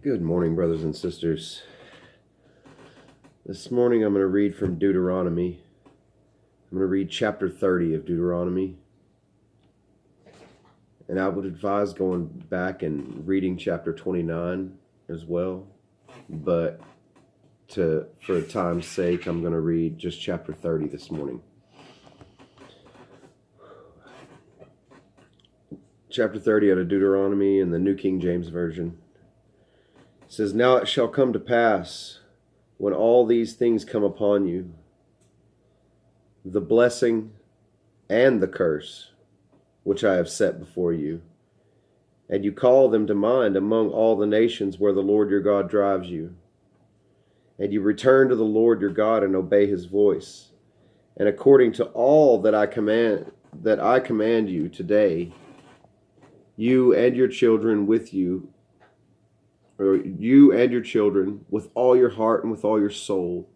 Good morning, brothers and sisters. This morning I'm going to read from Deuteronomy. I'm going to read chapter 30 of Deuteronomy. And I would advise going back and reading chapter 29 as well. But for time's sake, I'm going to read just chapter 30 this morning. Chapter 30 out of Deuteronomy in the New King James Version. It says, "Now it shall come to pass, when all these things come upon you, the blessing and the curse, which I have set before you, and you call them to mind among all the nations where the Lord your God drives you, and you return to the Lord your God and obey his voice, and according to all that I command you today, you and your children with you, or you and your children with all your heart and with all your soul,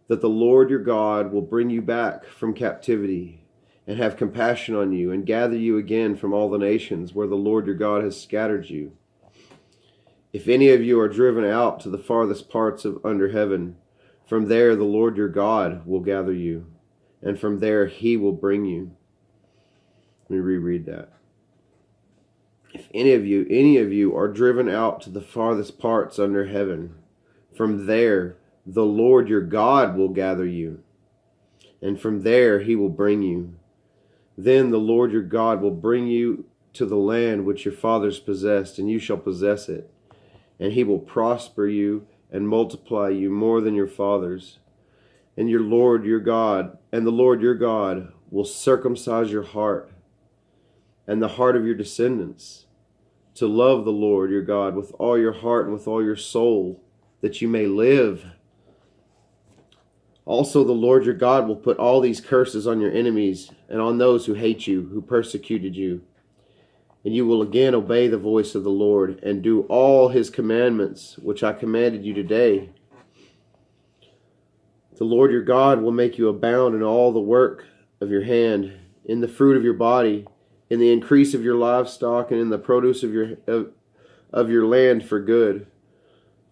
that the Lord your God will bring you back from captivity and have compassion on you and gather you again from all the nations where the Lord your God has scattered you. If any of you are driven out to the farthest parts of under heaven, from there the Lord your God will gather you, and from there he will bring you." Let me reread that. If any of you are driven out to the farthest parts under heaven, from there the Lord your God will gather you, and from there he will bring you. Then the Lord your God will bring you to the land which your fathers possessed, and you shall possess it. And he will prosper you and multiply you more than your fathers. And the Lord your God will circumcise your heart and the heart of your descendants, to love the Lord your God with all your heart and with all your soul, that you may live. Also the Lord your God will put all these curses on your enemies and on those who hate you, who persecuted you. And you will again obey the voice of the Lord and do all his commandments, which I commanded you today. The Lord your God will make you abound in all the work of your hand, in the fruit of your body, in the increase of your livestock, and in the produce of your land for good.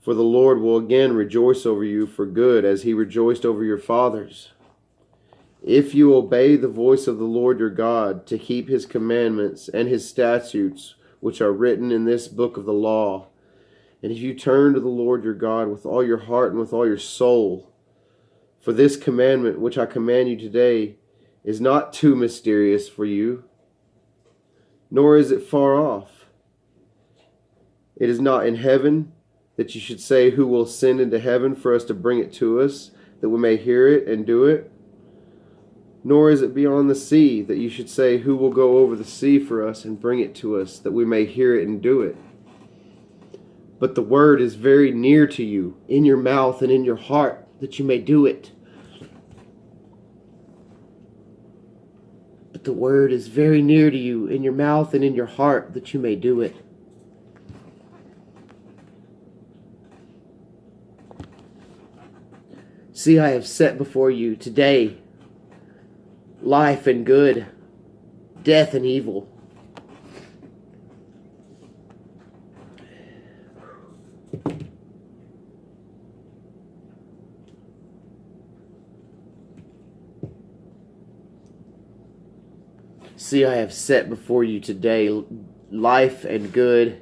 For the Lord will again rejoice over you for good, as he rejoiced over your fathers. If you obey the voice of the Lord your God, to keep his commandments and his statutes, which are written in this book of the law, and if you turn to the Lord your God with all your heart and with all your soul, for this commandment which I command you today is not too mysterious for you, nor is it far off. It is not in heaven, that you should say, who will ascend into heaven for us to bring it to us, that we may hear it and do it? Nor is it beyond the sea, that you should say, who will go over the sea for us and bring it to us, that we may hear it and do it? But the word is very near to you, in your mouth and in your heart, that you may do it. But the word is very near to you, in your mouth and in your heart, that you may do it. See, I have set before you today life and good, death and evil. See, I have set before you today life and good,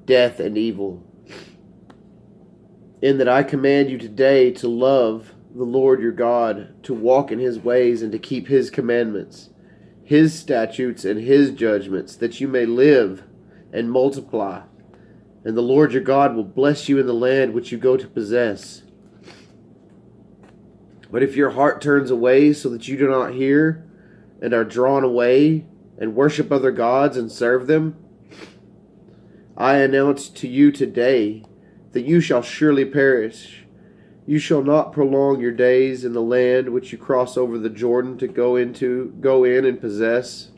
death and evil. In that I command you today to love the Lord your God, to walk in his ways and to keep his commandments, his statutes and his judgments, that you may live and multiply. And the Lord your God will bless you in the land which you go to possess. But if your heart turns away so that you do not hear, and are drawn away, and worship other gods and serve them, I announce to you today that you shall surely perish. You shall not prolong your days in the land which you cross over the Jordan to go in and possess.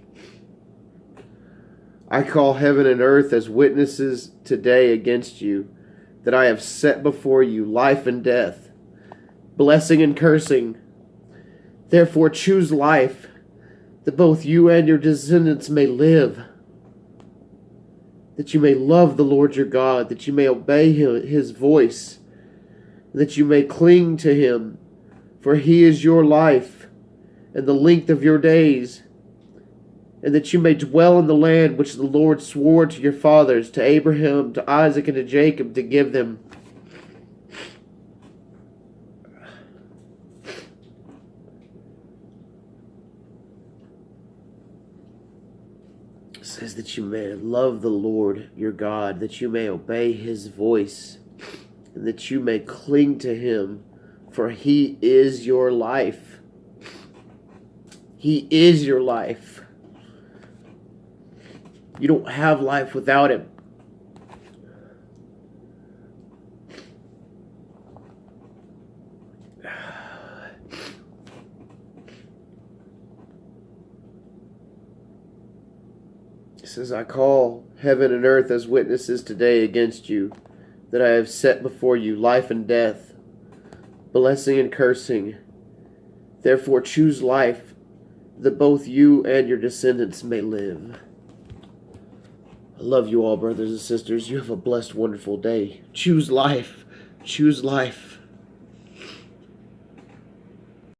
I call heaven and earth as witnesses today against you, that I have set before you life and death, blessing and cursing. Therefore choose life, that both you and your descendants may live, that you may love the Lord your God, that you may obey his voice, that you may cling to him, for he is your life and the length of your days, and that you may dwell in the land which the Lord swore to your fathers, to Abraham, to Isaac, and to Jacob, to give them. It says that you may love the Lord your God, that you may obey his voice, and that you may cling to him, for he is your life. He is your life. You don't have life without him. It says, I call heaven and earth as witnesses today against you, that I have set before you life and death, blessing and cursing. Therefore choose life, that both you and your descendants may live. I love you all, brothers and sisters. You have a blessed, wonderful day. Choose life. Choose life.